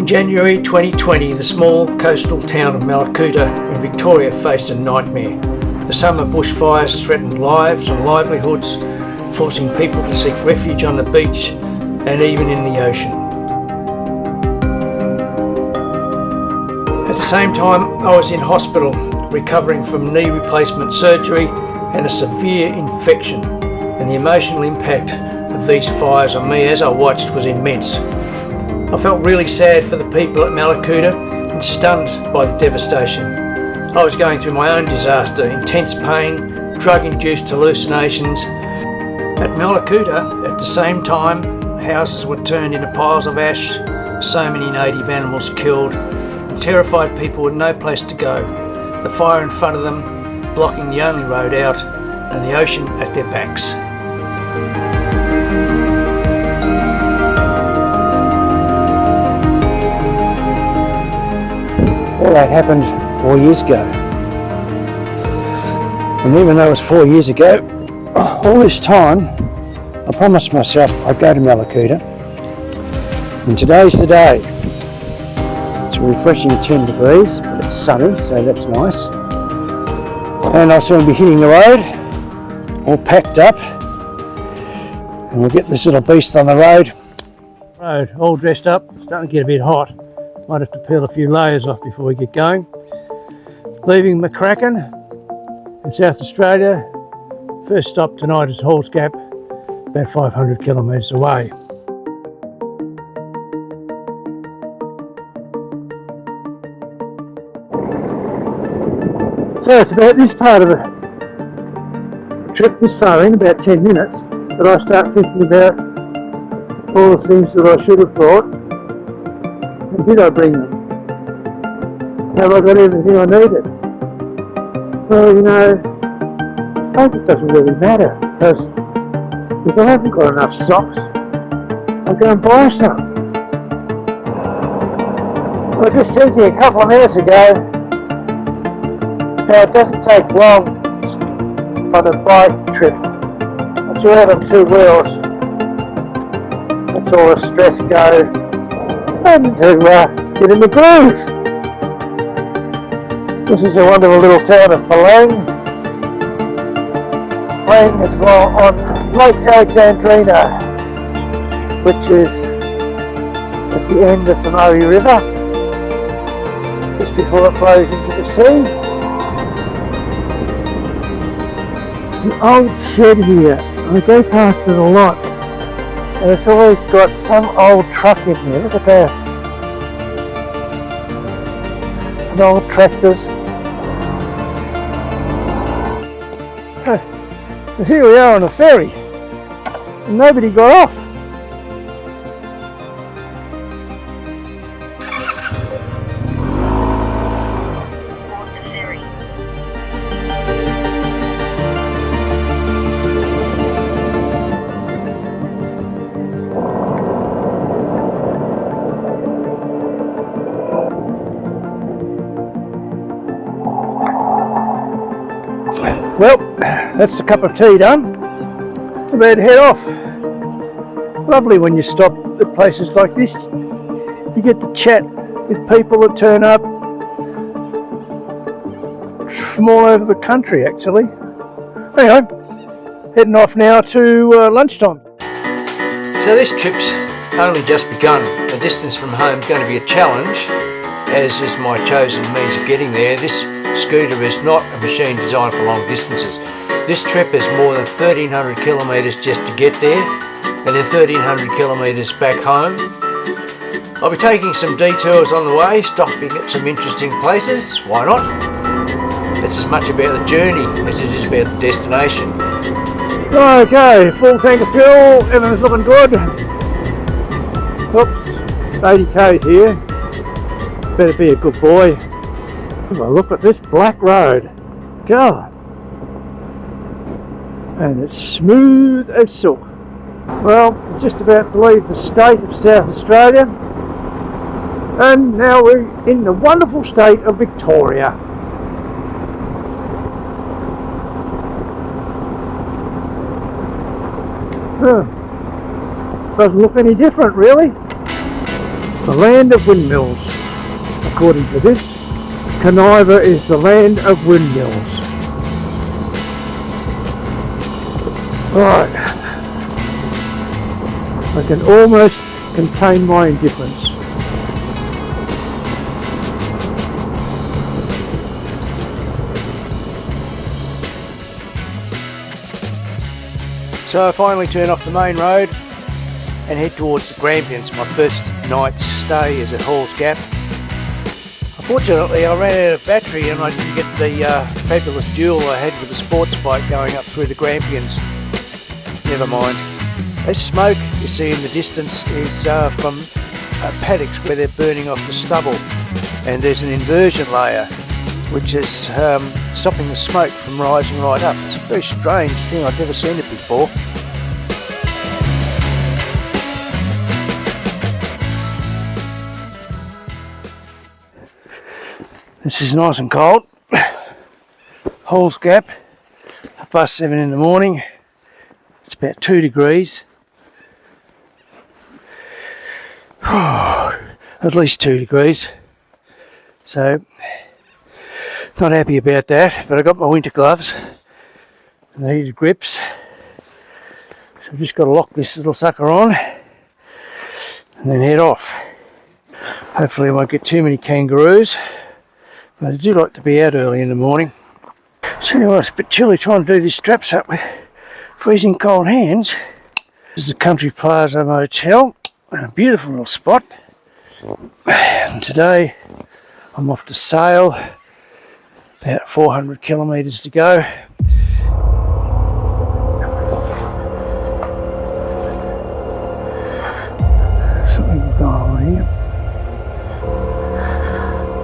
January 2020, the small coastal town of Mallacoota in Victoria faced a nightmare. The summer bushfires threatened lives and livelihoods, forcing people to seek refuge on the beach and even in the ocean. At the same time, I was in hospital recovering from knee replacement surgery and a severe infection, and the emotional impact of these fires on me as I watched was immense. I felt really sad for the people at Mallacoota and stunned by the devastation. I was going through my own disaster, intense pain, drug-induced hallucinations. At Mallacoota, at the same time, houses were turned into piles of ash, so many native animals killed, and terrified people with no place to go, the fire in front of them blocking the only road out, and the ocean at their backs. All that happened 4 years ago. And even though it was 4 years ago, all this time, I promised myself I'd go to Mallacoota. And today's the day. It's a refreshing 10 degrees, but it's sunny, so that's nice. And I'll soon be hitting the road, all packed up. And we'll get this little beast on the road. All dressed up, starting to get a bit hot. Might have to peel a few layers off before we get going. Leaving Mallacoota in South Australia. First stop tonight is Halls Gap, about 500 kilometres away. So it's about this part of the trip, this far in, about 10 minutes, that I start thinking about all the things that I should have brought. And did I bring them? Have I got everything I needed? Well, you know, I suppose it doesn't really matter, because if I haven't got enough socks, I'll go and buy some. I just said to you a couple of minutes ago how it doesn't take long on a bike trip. Once you're out on two wheels, that's all the stress goes. And to get in the groove. This is a wonderful little town of Malang, playing as well on Lake Alexandrina, which is at the end of the Murray River, just before it flows into the sea. It's an old shed here. I go past it a lot. And it's always got some old truck in there. Look at that. An old tractors. But here we are on a ferry. And nobody got off. Well, that's the cup of tea done. About to head off. Lovely when you stop at places like this. You get to chat with people that turn up from all over the country, actually. Anyway, heading off now to lunchtime. So this trip's only just begun. The distance from home is going to be a challenge, as is my chosen means of getting there. This scooter is not a machine designed for long distances. This trip is more than 1,300 kilometres just to get there, and then 1,300 kilometres back home. I'll be taking some detours on the way, stopping at some interesting places. Why not? It's as much about the journey as it is about the destination. Okay, full tank of fuel, everything's looking good. Oops, 80 k's here. Better be a good boy. Have a look at this black road. God. And it's smooth as silk. Well, we're just about to leave the state of South Australia. And now we're in the wonderful state of Victoria. Doesn't look any different, really. the land of windmills. According to this, Conniva is the land of windmills. Right, I can almost contain my indifference. So I finally turn off the main road and head towards the Grampians. My first night's stay is at Hall's Gap. Unfortunately, I ran out of battery and I didn't get the fabulous duel I had with the sports bike going up through the Grampians. Never mind. This smoke you see in the distance is from paddocks where they're burning off the stubble, and there's an inversion layer which is stopping the smoke from rising right up. It's a very strange thing, I've never seen it before. This is nice and cold. Hall's Gap, 7:30 in the morning. It's about 2 degrees. At least 2 degrees. So, not happy about that, but I got my winter gloves and the heated grips. So I've just got to lock this little sucker on and then head off. Hopefully I won't get too many kangaroos, but I do like to be out early in the morning. So anyway, it's a bit chilly trying to do these straps up with freezing cold hands. This is the Country Plaza Motel, a beautiful little spot. And today I'm off to sail, about 400 kilometres to go. Something going on here.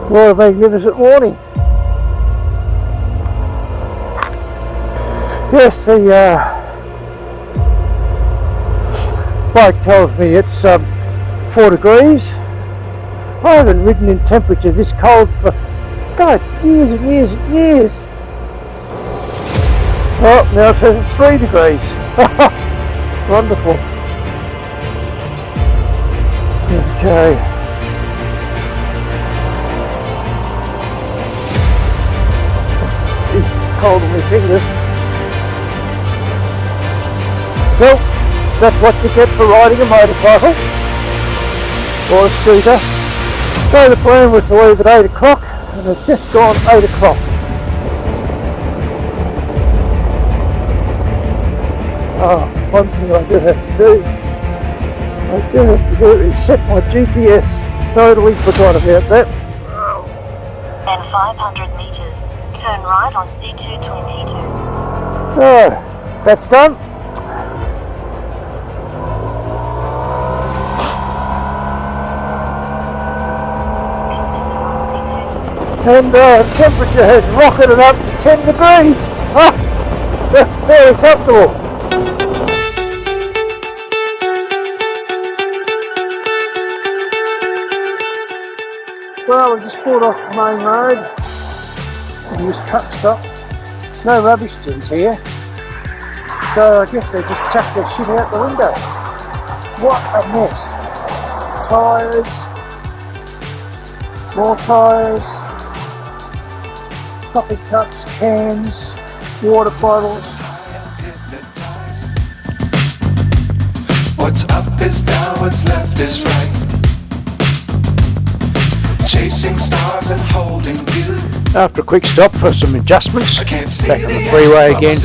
What a magnificent morning. Yes, the bike tells me it's 4 degrees. I haven't ridden in temperature this cold for, God, years and years and years. Oh, now it says it's 3 degrees. Wonderful. Okay. It's cold on my fingers. So, that's what you get for riding a motorcycle or a scooter. So the plan was to leave at 8 o'clock and it's just gone 8 o'clock. One thing I do have to do, is set my GPS. Totally forgot about that. In 500 metres, turn right on C222. So, that's done. And temperature has rocketed up to 10 degrees. That's very comfortable. Well, I just pulled off the main road and this truck stop. No rubbish bins here. So I guess they just chucked their shit out the window. What a mess. Tyres, more tyres, coffee cups, cans, water bottles. What's up is down, what's left is right. Chasing stars and holding you. After a quick stop for some adjustments, back on the freeway again.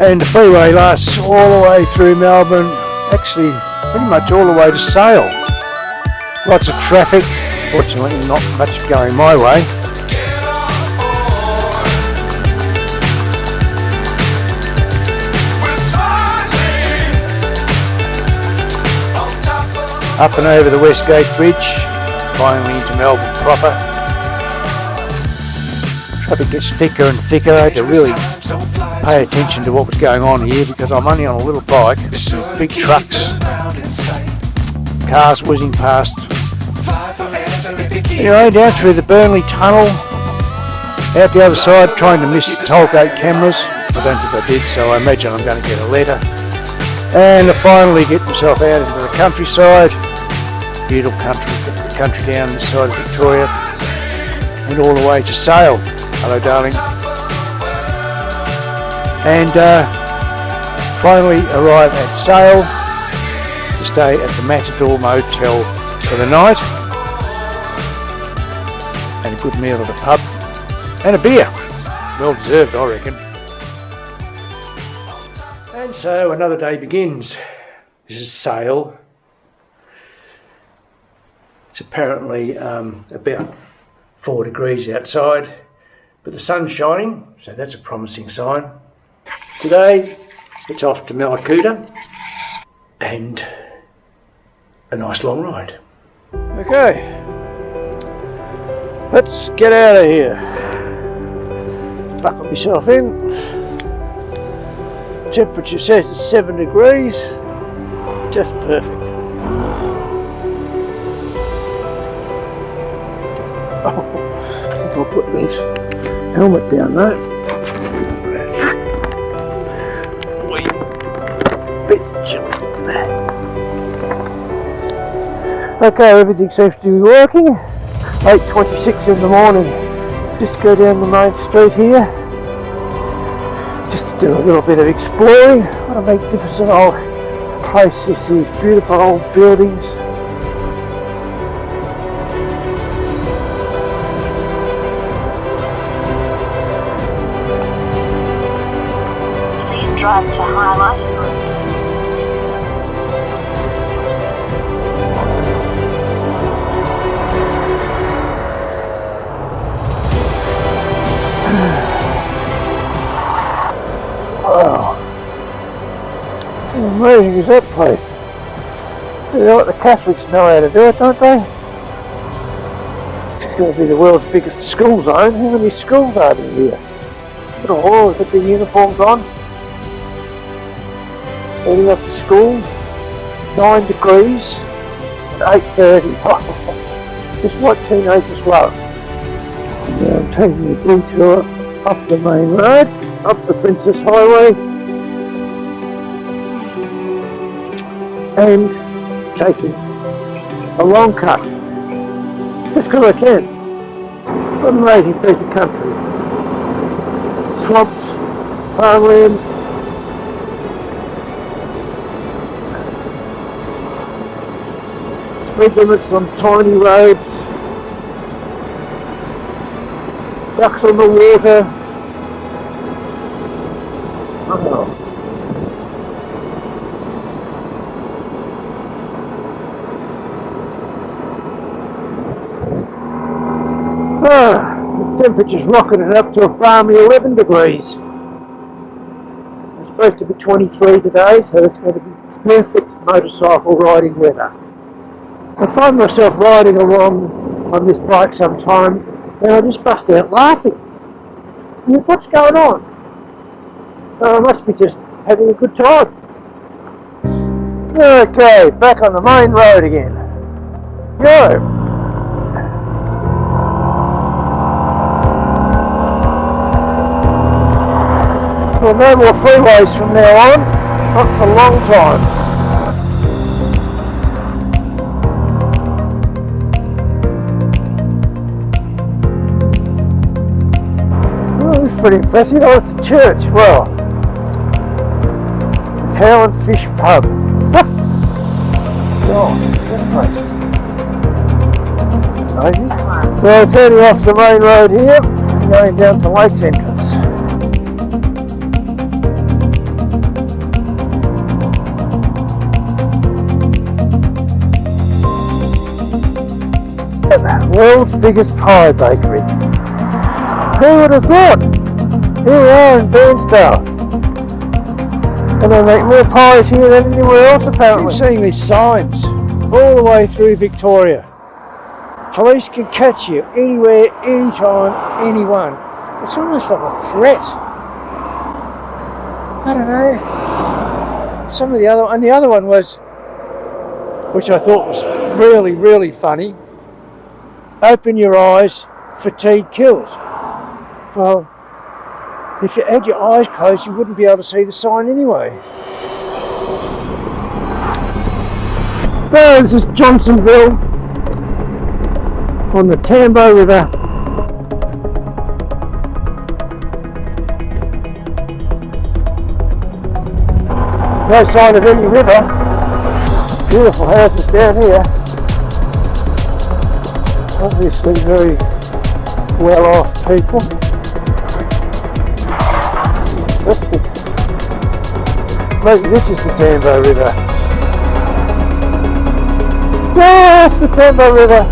And the freeway lasts all the way through Melbourne, actually pretty much all the way to Sale. Lots of traffic, fortunately not much going my way. Up and over the Westgate Bridge, finally into Melbourne proper. Traffic gets thicker and thicker. I had to really pay attention to what was going on here because I'm only on a little bike. Big trucks, cars whizzing past. Anyway, down through the Burnley Tunnel, out the other side, trying to miss the tollgate cameras. I don't think I did, so I imagine I'm going to get a letter. And I finally get myself out into the countryside, beautiful country down this side of Victoria, and all the way to Sale. Hello, darling. And finally arrive at Sale to stay at the Matador Motel for the night, and a good meal at a pub and a beer. Well deserved, I reckon. And so another day begins. This is Sale. It's apparently about 4 degrees outside, but the sun's shining, so that's a promising sign. Today it's off to Mallacoota and a nice long ride. Okay, let's get out of here. Buckle myself in. Temperature says it's 7 degrees, just perfect. Oh, I think I'll put this helmet down though. Bit chilly. Okay, everything seems to be working. 8:26 in the morning. Just go down the main street here. Just to do a little bit of exploring. What a magnificent old place this is. Beautiful old buildings. Please drive to highlighted route. Wow. How amazing is that place? You know what, the Catholics know how to do it, don't they? It's going to be the world's biggest school zone. How many schools are there here? Look at all, look at the uniforms on. Heading up to school. 9 degrees at 8:30. Just what teenagers love. Now I'm taking a detour up the main road, up the Princess Highway, and taking a long cut, just because I can. What an amazing piece of country. Swamps, farmland, speed limits on tiny roads, ducks on the water. Oh. The temperature's rocketed up to a balmy 11 degrees. It's supposed to be 23 today, so it's going to be perfect motorcycle riding weather. I find myself riding along on this bike sometime and I just bust out laughing. I mean, what's going on? I must be just having a good time. Okay, back on the main road again. Go! Well, no more freeways from now on, not for a long time. Oh, that's pretty impressive. Oh, it's a church. Well, the Cow and Fish Pub. God, what a place. Amazing. So turning off the main road here, going down to Lakes Entrance. World's biggest pie bakery. Who would have thought? Here we are in Burnsdale. And they make more pies here than anywhere else apparently. I'm seeing these signs all the way through Victoria. Police can catch you anywhere, anytime, anyone. It's almost like a threat. I don't know. Some of the other, and the other one was, which I thought was really, really funny. Open your eyes, fatigue kills. Well, if you had your eyes closed, you wouldn't be able to see the sign anyway. So this is Johnsonville on the Tambo River. No sign of any river. Beautiful houses down here. Obviously very well off people. Maybe this is the Tambo River. Yes, the Tambo River.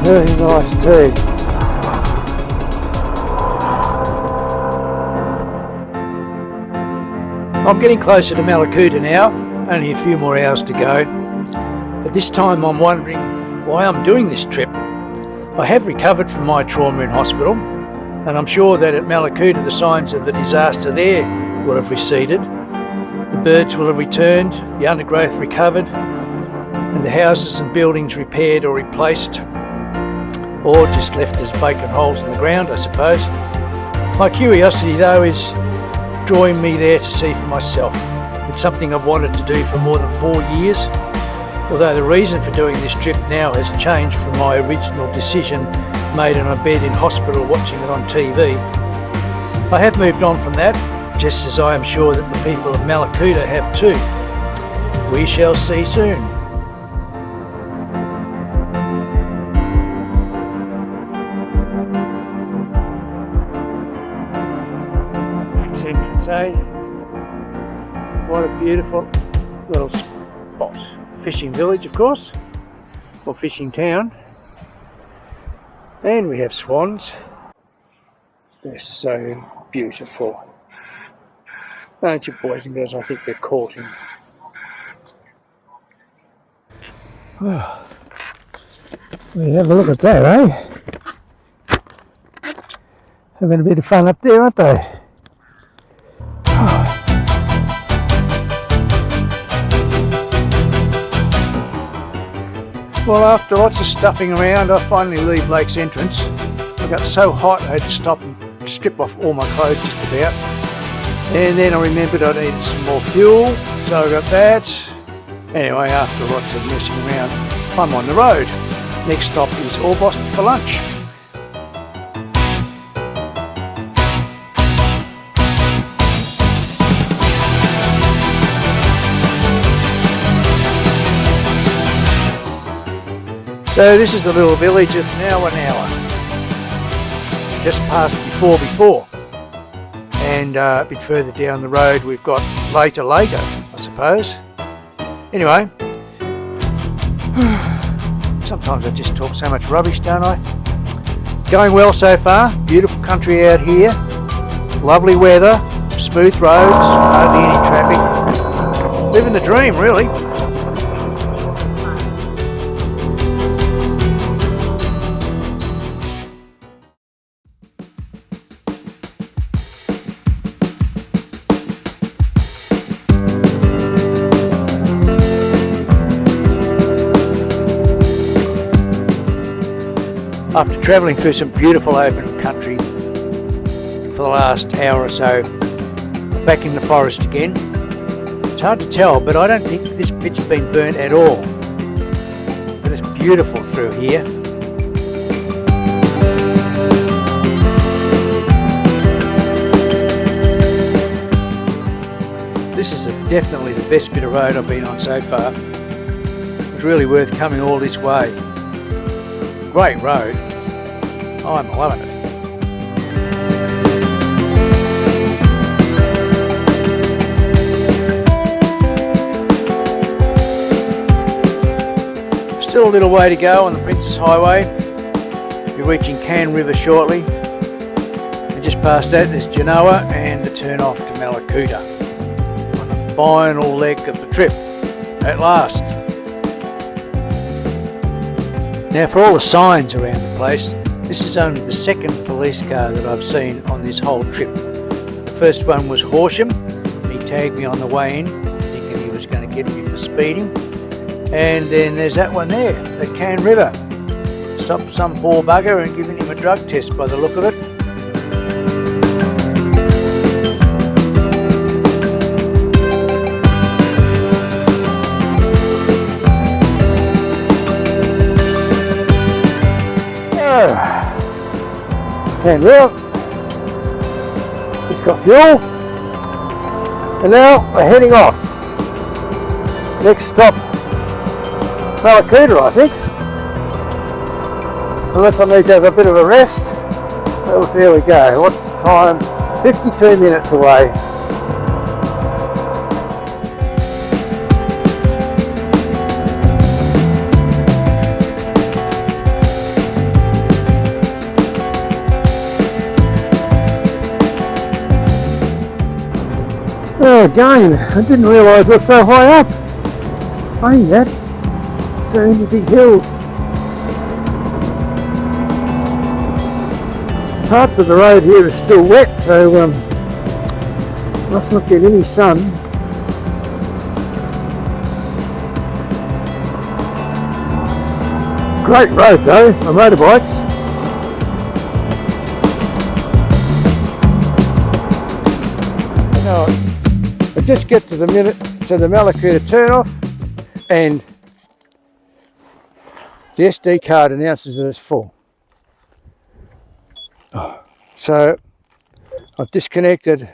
Very nice tea. I'm getting closer to Mallacoota now, only a few more hours to go. At this time I'm wondering why I'm doing this trip. I have recovered from my trauma in hospital, and I'm sure that at Mallacoota the signs of the disaster there will have receded. The birds will have returned, the undergrowth recovered, and the houses and buildings repaired or replaced, or just left as vacant holes in the ground, I suppose. My curiosity though is drawing me there to see for myself. It's something I've wanted to do for more than 4 years, although the reason for doing this trip now has changed from my original decision made on a bed in hospital watching it on TV. I have moved on from that, just as I am sure that the people of Mallacoota have too. We shall see soon. Entrance, what a beautiful little spot. Fishing village, of course, or fishing town. And we have swans. They're so beautiful. Aren't you, boys and girls? I think they're courting. Oh. We have a look at that, eh? Having a bit of fun up there, aren't they? Well, after lots of stuffing around, I finally leave Lake's entrance. I got so hot I had to stop and strip off all my clothes just about. And then I remembered I needed some more fuel, so I got that. Anyway, after lots of messing around, I'm on the road. Next stop is Orbost for lunch. So this is the little village of Now. Just past before. And a bit further down the road we've got later, I suppose. Anyway, sometimes I just talk so much rubbish, don't I? Going well so far. Beautiful country out here. Lovely weather, smooth roads, hardly any traffic. Living the dream, really. After travelling through some beautiful open country for the last hour or so, back in the forest again. It's hard to tell, but I don't think this pit's been burnt at all. But it's beautiful through here. This is definitely the best bit of road I've been on so far. It's really worth coming all this way. Great road. I'm loving it. Still a little way to go on the Princess Highway. We're reaching Can River shortly. And just past that there's Genoa and the turn off to Mallacoota. On the final leg of the trip. At last. Now for all the signs around the place, this is only the second police car that I've seen on this whole trip. The first one was Horsham. He tagged me on the way in, thinking he was going to get me for speeding. And then there's that one there, the Can River. up some poor bugger and giving him a drug test by the look of it. Hands out. It's got fuel. And now we're heading off. Next stop, Mallacoota, I think. Unless I need to have a bit of a rest. Well, there we go. What time? 52 minutes away. Oh, again, I didn't realise we're so high up. Funny that. So many big hills. Parts of the road here are still wet, so must not get any sun. Great road though, for motorbikes. Now, I just get to the Mallacoota turnoff, and the SD card announces that it's full. So I've disconnected.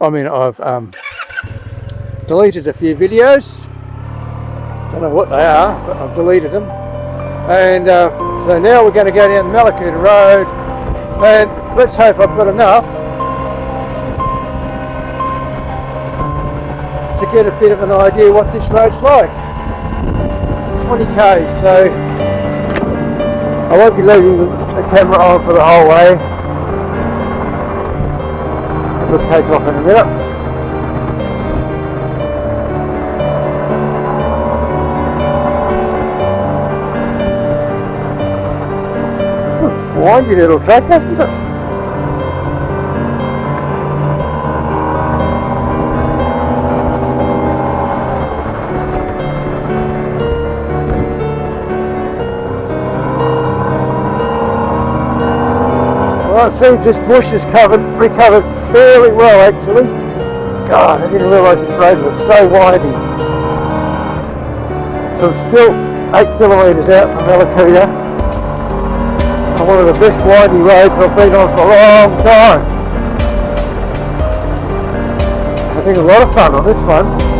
I've deleted a few videos. Don't know what they are, but I've deleted them. And so now we're going to go down the Mallacoota road, and let's hope I've got enough to get a bit of an idea what this road's like. 20k, so I won't be leaving the camera on for the whole way. It'll take off in a minute. Windy little track, hasn't it? Well, it seems this bush is recovered fairly well actually. God, I didn't realise this road was so windy. So I'm still 8 kilometres out from Mallacoota. On one of the best windy roads I've been on for a long time. Having a lot of fun on this one.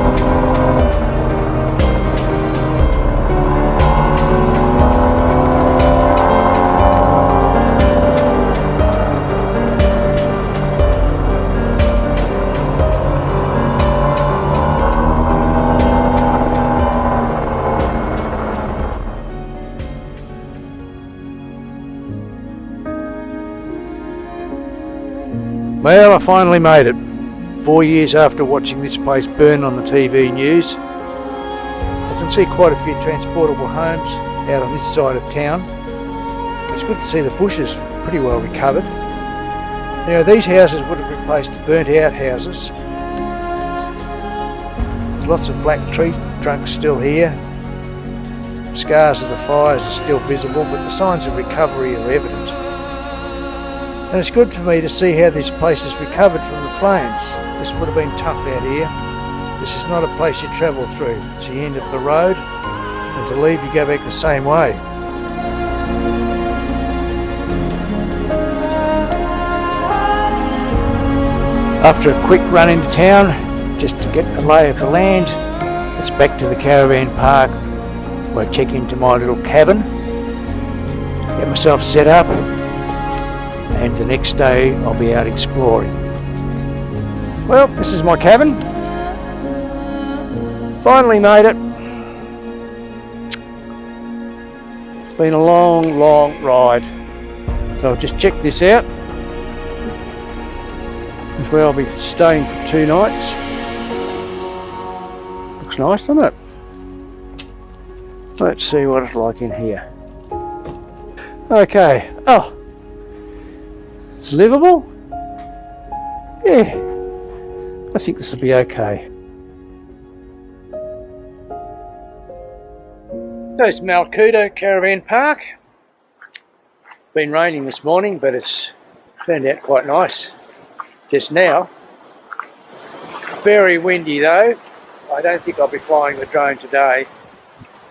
Well, I finally made it. 4 years after watching this place burn on the TV news. I can see quite a few transportable homes out on this side of town. It's good to see the bushes pretty well recovered. You know, these houses would have replaced the burnt out houses. There's lots of black tree trunks still here. Scars of the fires are still visible, but the signs of recovery are evident. And it's good for me to see how this place has recovered from the flames. This would have been tough out here. This is not a place you travel through. It's the end of the road, and to leave you go back the same way. After a quick run into town, just to get a lay of the land, it's back to the caravan park where I check into my little cabin, get myself set up, and the next day I'll be out exploring. Well, this is my cabin. Finally made it. It's been a long, long ride. So I'll just check this out. This is where I'll be staying for 2 nights. Looks nice, doesn't it? Let's see what it's like in here. Okay. Oh, it's livable? Yeah, I think this will be okay. So it's Mallacoota Caravan Park. Been raining this morning, but it's turned out quite nice just now. Very windy though. I don't think I'll be flying the drone today.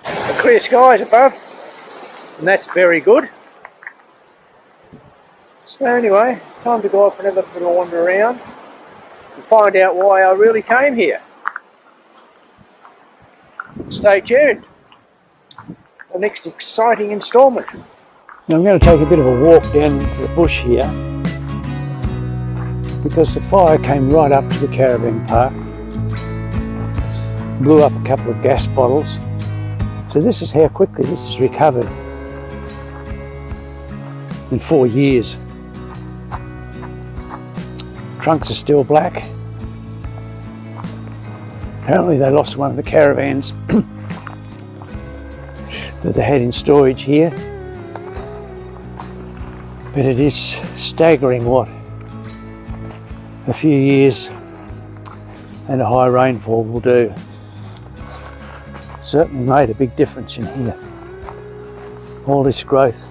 The clear skies above, and that's very good. So anyway, time to go off and have a bit of a wander around and find out why I really came here. Stay tuned. The next exciting instalment. Now I'm going to take a bit of a walk down into the bush here because the fire came right up to the caravan park, blew up a couple of gas bottles. So this is how quickly this is recovered in 4 years. Trunks are still black. Apparently they lost one of the caravans that they had in storage here. But it is staggering what a few years and a high rainfall will do. Certainly made a big difference in here. All this growth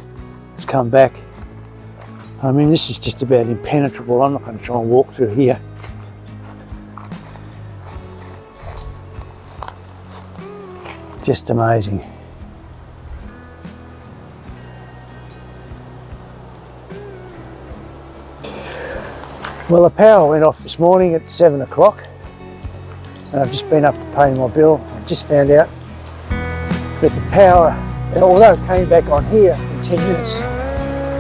has come back. I mean, this is just about impenetrable. I'm not going to try and walk through here. Just amazing. Well, the power went off this morning at 7 o'clock and I've just been up to pay my bill. I just found out that the power, although it came back on here in 10 minutes,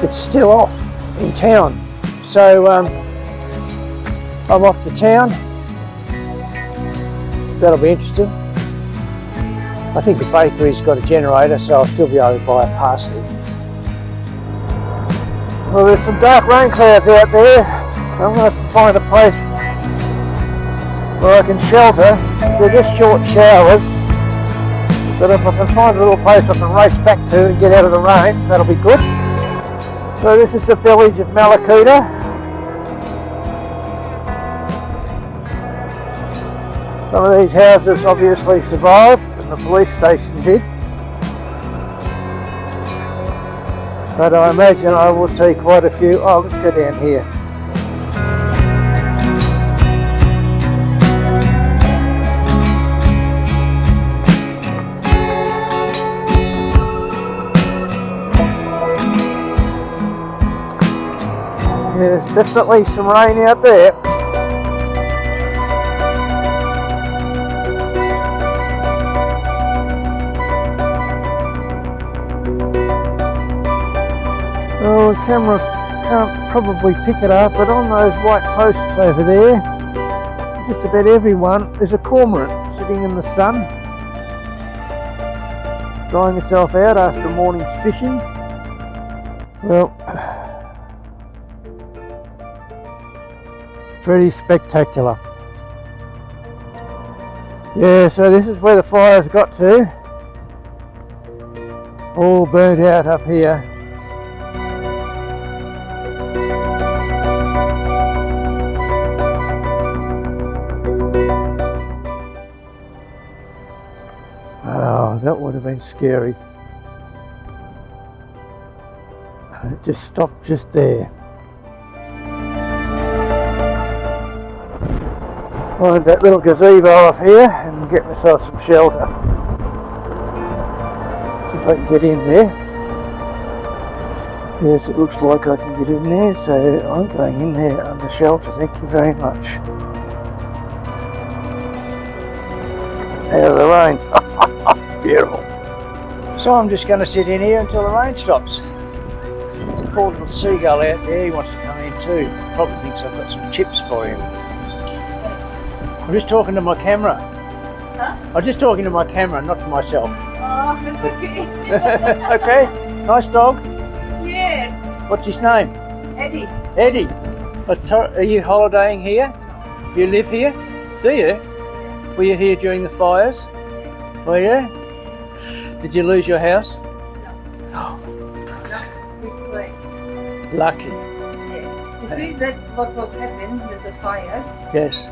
it's still off in town. So I'm off to town. That'll be interesting. I think the bakery's got a generator, so I'll still be able to buy a parsley. Well, there's some dark rain clouds out there. I'm going to find a place where I can shelter. They're just short showers, but if I can find a little place I can race back to and get out of the rain, that'll be good. So this is the village of Mallacoota. Some of these houses obviously survived, and the police station did. But I imagine I will see quite a few. Oh, let's go down here. There's definitely some rain out there. Oh, the camera can't probably pick it up, but on those white posts over there, just about everyone, there's a cormorant sitting in the sun, drying herself out after a morning's fishing. Well, pretty spectacular. Yeah, so this is where the fire's got to. All burnt out up here. Oh, that would have been scary. And it just stopped just there. Find that little gazebo off here and get myself some shelter. See if I can get in there. Yes, it looks like I can get in there, so I'm going in there under shelter. Thank you very much. Out of the rain. Beautiful. So I'm just going to sit in here until the rain stops. There's a poor little seagull out there. He wants to come in too. Probably thinks I've got some chips for him. I'm just talking to my camera. Huh? I'm just talking to my camera, not to myself. Oh, that's okay. Okay, nice dog. Yes, What's his name? Eddie. Eddie. Are you holidaying here? You live here? Do you? Were you here during the fires? Were you? Did you lose your house? No. It's great. Lucky. Yes. You see that what was happening with the fires? Yes.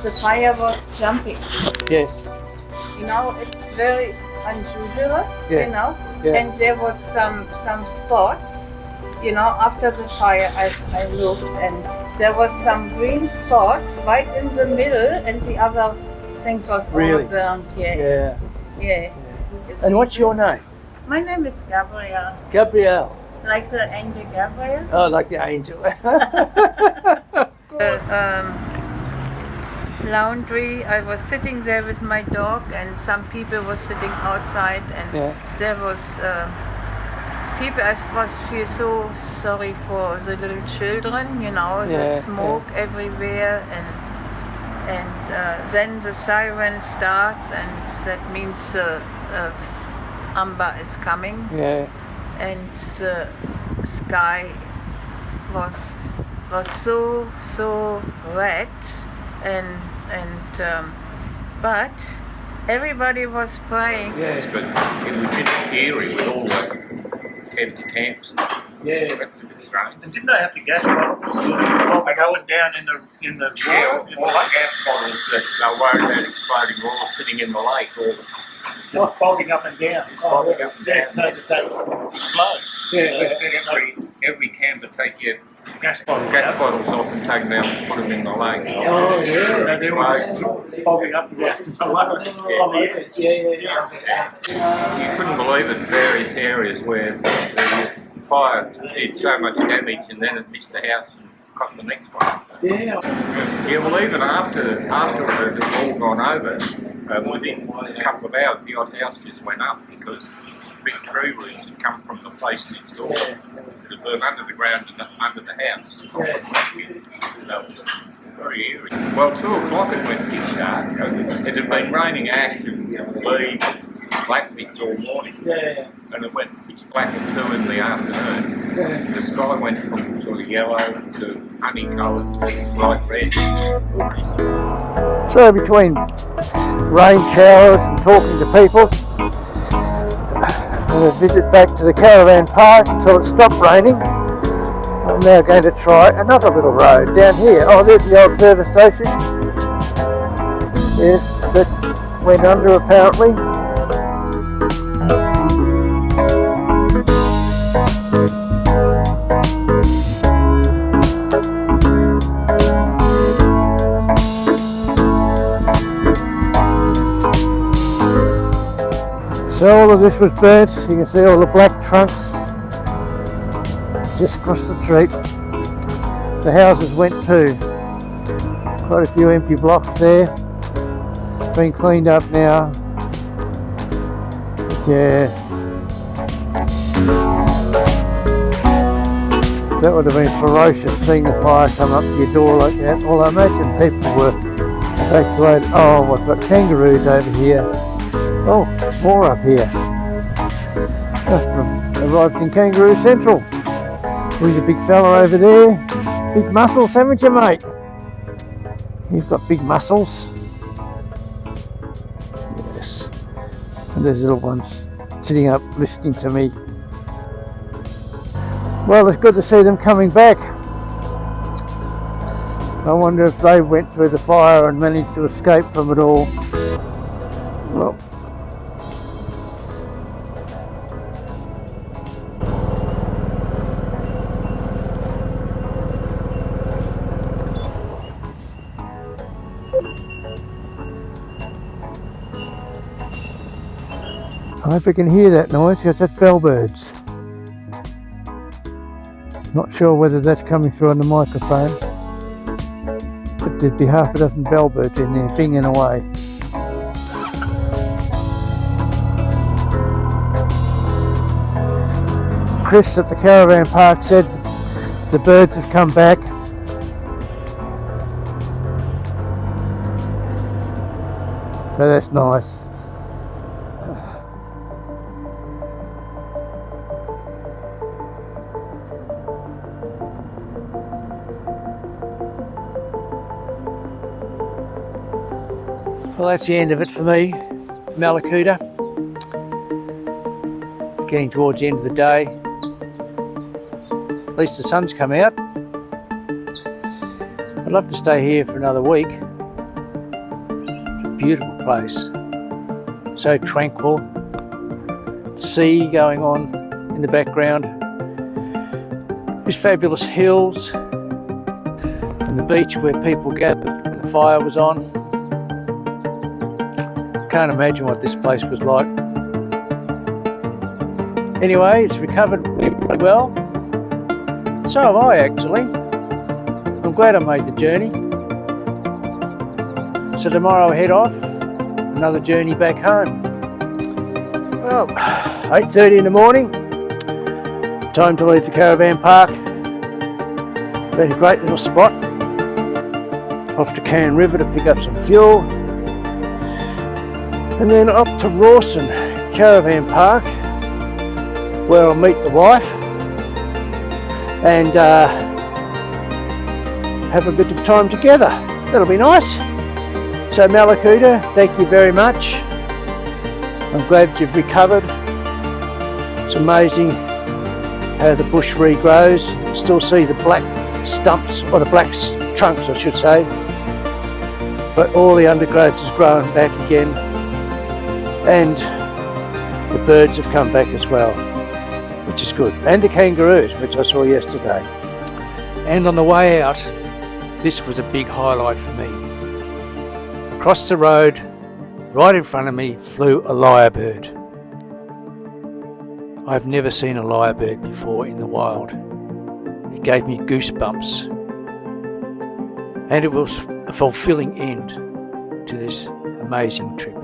The fire was jumping. Yes. You know, it's very unusual, Yeah. you know. Yeah. And there was some spots, you know. After the fire, I looked, and there was some green spots right in the middle, and the other things was Really? all burnt. Yeah. Yeah. Yeah. It's And what's your name? My name is Gabrielle, Gabrielle. like the angel Gabriel. Oh, like the angel. Laundry. I was sitting there with my dog, and some people were sitting outside, and Yeah. there was people. I was feel so sorry for the little children, you know, Yeah, the smoke everywhere, and then the siren starts, and that means the amber is coming, Yeah. and the sky was so red, and but everybody was praying. Yeah. But it was just eerie with all the empty camps. Yeah. That's a bit strange. And didn't they have the gas bottles going down in the Yeah, water? all the gas bottles that they were worried about exploding were all sitting in the lake, or Just bobbing up and down. bobbing up and Yeah, down. so that they explode. They said every camp to take your Gas bottles gas out. bottles off and take them out and put them in the lake. Oh, yeah. So they were just bobbing up and down. On the edge. You couldn't believe it, various areas where the fire did so much damage and then it missed the house and got the next one. Yeah. Yeah, well, even after it had all gone over, within a couple of hours, the odd house just went up because big tree roots had come from the place next door to burn under the ground and under the house. That was very eerie. Well, 2 o'clock it went pitch dark. It had been raining ash and leaves and black mist all morning, Yeah. and it went pitch black at 2 in the afternoon. Yeah. The sky went from sort of yellow to honey-coloured to bright red. So between rain showers and talking to people, a visit back to the caravan park until it stopped raining. I'm now going to try another little road down here. Oh, there's the old service station. Yes, that went under apparently. So all of this was burnt. You can see all the black trunks just across the street. The houses went too. Quite a few empty blocks there. Been cleaned up now. But yeah. That would have been ferocious seeing the fire come up to your door like that. Well, I imagine people were evacuated. Oh, we've got kangaroos over here. Oh, more up here. Arrived in Kangaroo Central. There's a big fella over there. Big muscles, haven't you, mate? You've got big muscles. Yes. And there's little ones sitting up listening to me. Well, it's good to see them coming back. I wonder if they went through the fire and managed to escape from it all. Well, I hope you can hear that noise because that's bellbirds. Not sure whether that's coming through on the microphone, but there'd be half a dozen bellbirds in there binging away. Chris at the caravan park said the birds have come back. So that's nice. Well, that's the end of it for me, Mallacoota. Getting towards the end of the day. At least the sun's come out. I'd love to stay here for another week. It's a beautiful place. So tranquil. sea going on in the background. These fabulous hills and the beach where people gathered when the fire was on. Can't imagine what this place was like. Anyway, it's recovered really well. So have I, actually. I'm glad I made the journey. So tomorrow I head off, another journey back home. Well, 8:30 in the morning, time to leave the caravan park. Been a great little spot. Off to Can River to pick up some fuel. And then up to Rawson Caravan Park, where I'll meet the wife and have a bit of time together. That'll be nice. So Mallacoota, thank you very much. I'm glad you've recovered. It's amazing how the bush regrows. You can still see the black stumps, or the black trunks I should say, but all the undergrowth has grown back again, and the birds have come back as well, which is good, and the kangaroos, which I saw yesterday. And on the way out, this was a big highlight for me. Across the road, right in front of me, flew a lyrebird. I've never seen a lyrebird before in the wild. It gave me goosebumps, and it was a fulfilling end to this amazing trip.